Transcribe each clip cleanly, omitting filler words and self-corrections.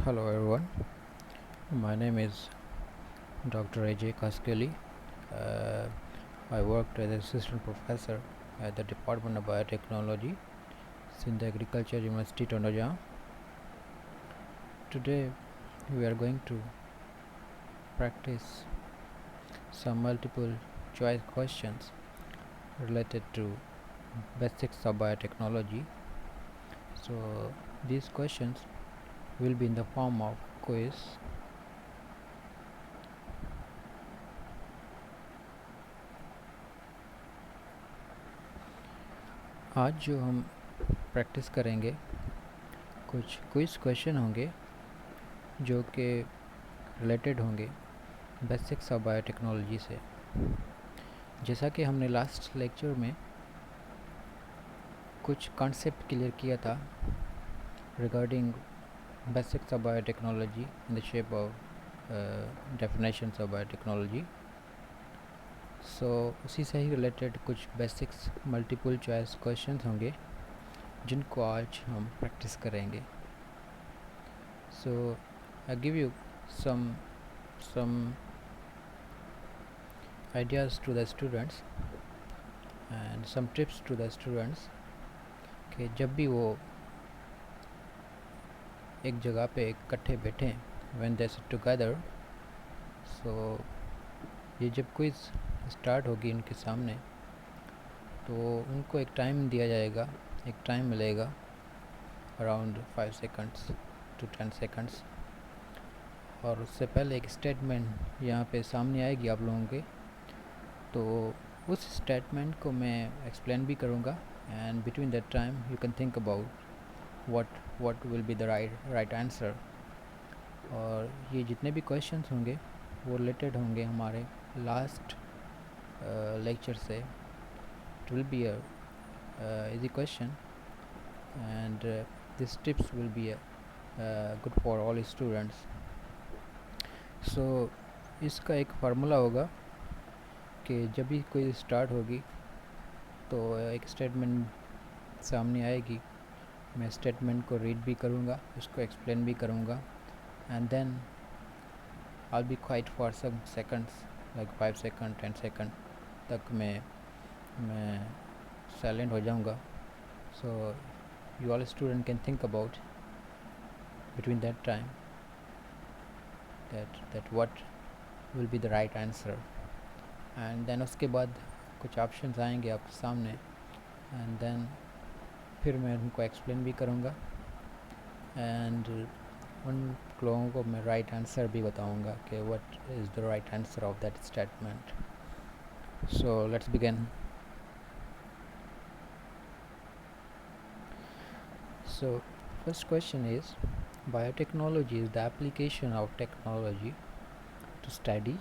Hello everyone, my name is Dr. AJ Kaskeli. Uh, I worked as assistant professor at the Department of Biotechnology in the Agriculture University Tondoja. Today we are going to practice some multiple choice questions related to basics of biotechnology. So these questions will be in the form of quiz. आज जो हम practice करेंगे कुछ quiz question होंगे जो कि related होंगे basics of biotechnology से। जैसा कि हमने लास्ट लेक्चर में कुछ कॉन्सेप्ट क्लियर किया था regarding basics of biotechnology in the shape of definitions of biotechnology. So उसी से ही रिलेटेड कुछ बेसिक्स मल्टीपल चॉइस क्वेश्चंस होंगे जिनको आज हम प्रैक्टिस करेंगे। So I give you some ideas to the students and some tips to the students कि जब भी वो एक जगह पे इकट्ठे बैठें when they sit together, so ये जब क्विज़ स्टार्ट होगी उनके सामने तो उनको एक टाइम दिया जाएगा, एक टाइम मिलेगा अराउंड 5 सेकंड्स टू 10 सेकंड्स, और उससे पहले एक स्टेटमेंट यहाँ पे सामने आएगी आप लोगों के, तो उस स्टेटमेंट को मैं एक्सप्लेन भी करूँगा and between that time you can think about what will be the right answer. और ये जितने भी क्वेश्चंस होंगे वो रिलेटेड होंगे हमारे लास्ट लेक्चर से। It will be easy question and these tips will be good for all students. So इसका एक फार्मूला होगा कि जब भी कोई स्टार्ट होगी तो एक स्टेटमेंट सामने आएगी, मैं स्टेटमेंट को रीड भी करूँगा, उसको एक्सप्लेन भी करूँगा and then I'll be quiet for some seconds like 5 second 10 second तक मैं साइलेंट हो जाऊँगा। सो you all student can think about between that time that what will be the right answer, and then उसके बाद कुछ options आएंगे आपके सामने एंड देन फिर मैं उनको एक्सप्लेन भी करूँगा एंड उन लोगों को मैं राइट आंसर भी बताऊँगा कि what is the right answer of that statement. So let's begin. So first question is, biotechnology is the application of technology to study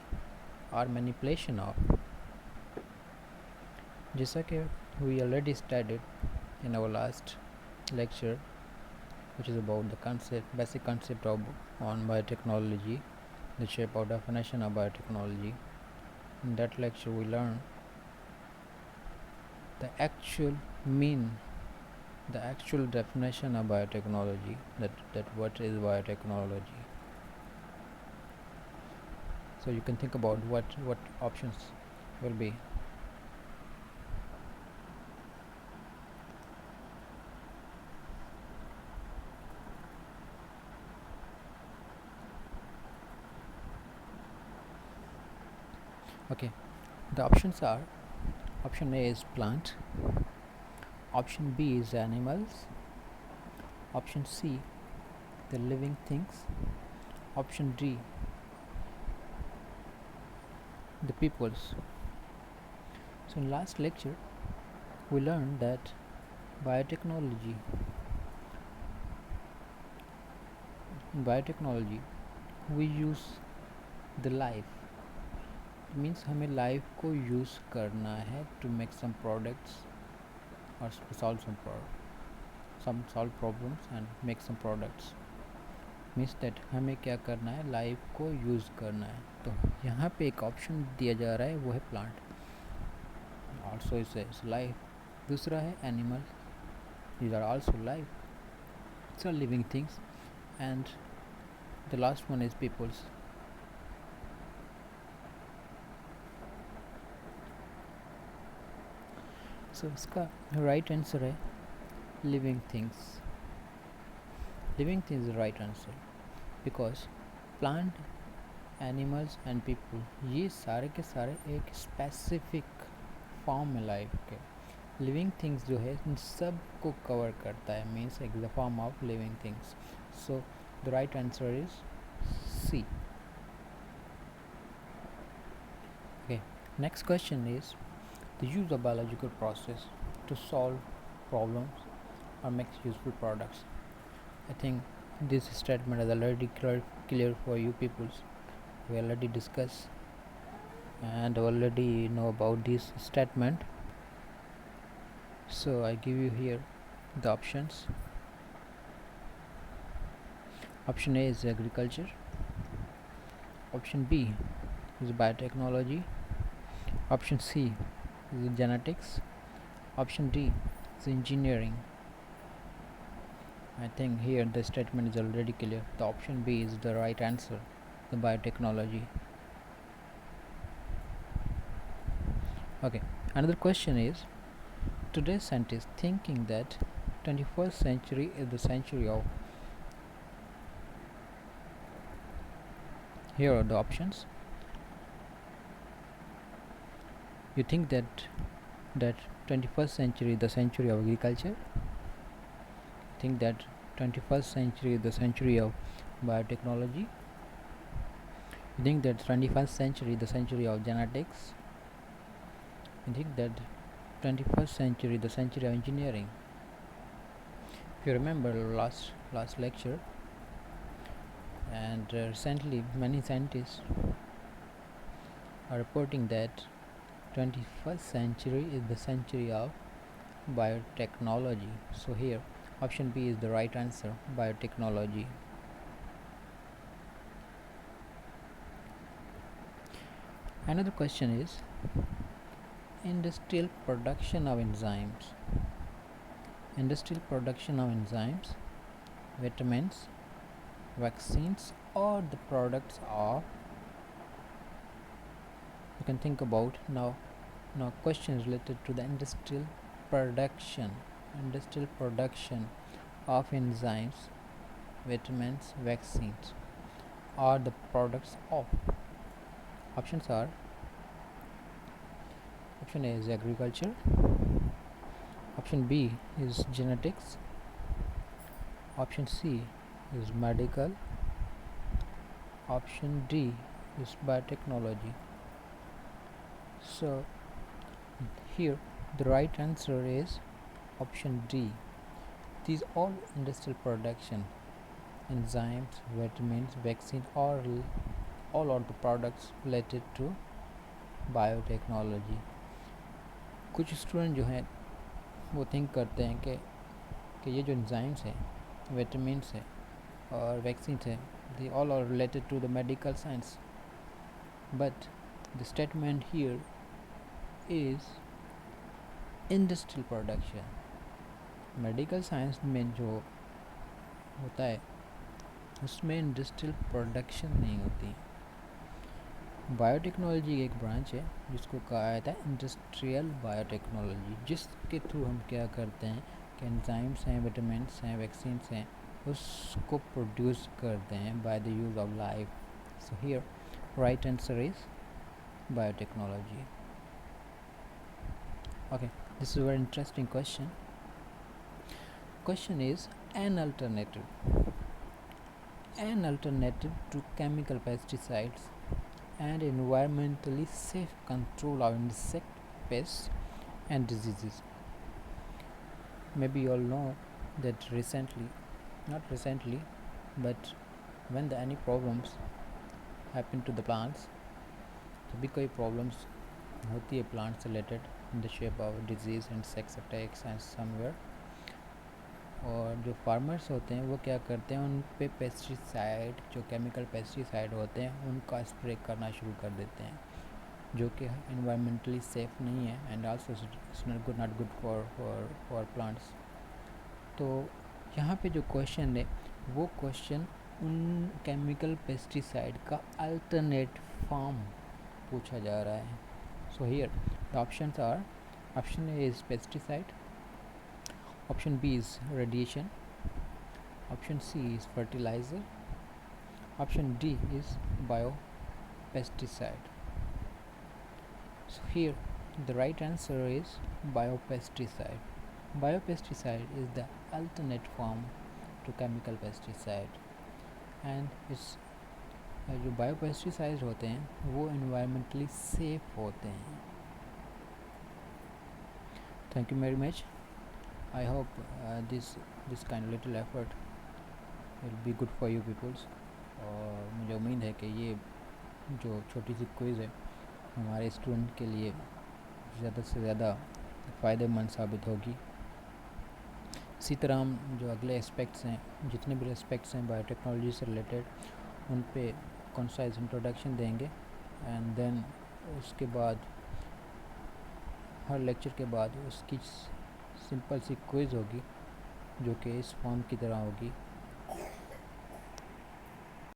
or manipulation of। जैसा कि we already studied in our last lecture, which is about the basic concept of on biotechnology, the shape of definition of biotechnology. In that lecture we learned the actual definition of biotechnology, that what is biotechnology. So you can think about what options will be. Okay, the options are: option A is plant, option B is animals, option C the living things, option D the peoples. So in last lecture we learned that biotechnology we use the life, it means हमें life को use करना है to make some products or to solve solve problems and make some products, means that हमें क्या करना है, life को use करना है। तो यहाँ पे एक ऑप्शन दिया जा रहा है वो है प्लांट, also is life। दूसरा है animal, these are also life, so living things। and The last one is peoples. So इसका right answer है living things. Living things is the right answer because plant, animals and people ये सारे के सारे एक specific form में life के living things जो है इन सब को cover करता है, means like the form of living things. So the right answer is C. Okay, next question is the use of biological process to solve problems or make useful products. I think this statement is already clear for you peoples. We already discussed and already know about this statement. So I give you here the options. Option A is agriculture. Option B is biotechnology. Option C is genetics. Option D is engineering. I think here the statement is already clear. The option B is the right answer, the biotechnology. Okay, another question is today's scientists thinking that 21st century is the century of. Here are the options. You think that 21st century is the century of agriculture? Think that 21st century is the century of biotechnology? You think that 21st century is the century of genetics? You think that 21st century is the century of engineering? If you remember last lecture, and recently many scientists are reporting that 21st century is the century of biotechnology. So here option B is the right answer, biotechnology. Another question is industrial production of enzymes. Industrial production of enzymes, vitamins, vaccines or the products of. You can think about now questions related to the industrial production of enzymes, vitamins, vaccines are the products of. Options are option A is agriculture, option B is genetics, option C is medical, option D is biotechnology. So here the right answer is option D. These all industrial production, enzymes, vitamins, vaccine all are the products related to biotechnology. कुछ student जो हैं वो think करते हैं कि ये जो enzymes हैं, विटामिन्स हैं और वैक्सीन हैं, they all are related to the medical science, but the statement here is industrial production. Medical science में जो होता है उसमें इंडस्ट्रियल प्रोडक्शन नहीं होती. बायोटेक्नोलॉजी एक ब्रांच है जिसको कहा जाता है इंडस्ट्रियल बायोटेक्नोलॉजी, जिसके थ्रू हम क्या करते हैं कि एंजाइम्स हैं, विटामिन्स हैं, वैक्सीन्स हैं, उसको प्रोड्यूस करते हैं by the use of life. So here right answer is biotechnology. Okay, this is a very interesting question. Question is an alternative to chemical pesticides and environmentally safe control of insect pests and diseases. Maybe you all know that not recently, but when any problems happen to the plants, तभी कोई problems होती है plants related in the shape of disease, insects attacks and somewhere. और जो farmers होते हैं वो क्या करते हैं, उन पे पेस्टिसाइड, जो केमिकल पेस्टिसाइड होते हैं उनका स्प्रे करना शुरू कर देते हैं, जो कि इन्वायरमेंटली सेफ़ नहीं है and also it's not good for plants. तो यहाँ पे जो क्वेश्चन है वो क्वेश्चन उन केमिकल पेस्टिसाइड का अल्टरनेट फॉर्म पूछा जा रहा है. So here the options are, option A is pesticide, option B is radiation, option C is fertiliser, option D is biopesticide. So here the right answer is biopesticide. Biopesticide is the alternate form to chemical pesticide and its जो biopesticide होते हैं वो environmentally safe होते हैं. Thank you very much. I hope this kind little effort will be good for you peoples. और मुझे उम्मीद है कि ये जो छोटी सी क्विज़ है हमारे स्टूडेंट के लिए ज़्यादा से ज़्यादा फ़ायदेमंद साबित होगी. इसी तरह हम जो अगले एस्पेक्ट्स हैं, जितने भी एस्पेक्ट्स हैं बायोटेक्नोलॉजी से रिलेटेड, उन पे कंसाइज इंट्रोडक्शन देंगे. एंड देन उसके बाद हर लेक्चर के बाद उसकी सिंपल सी क्विज़ होगी जो कि इस फॉर्म की तरह होगी.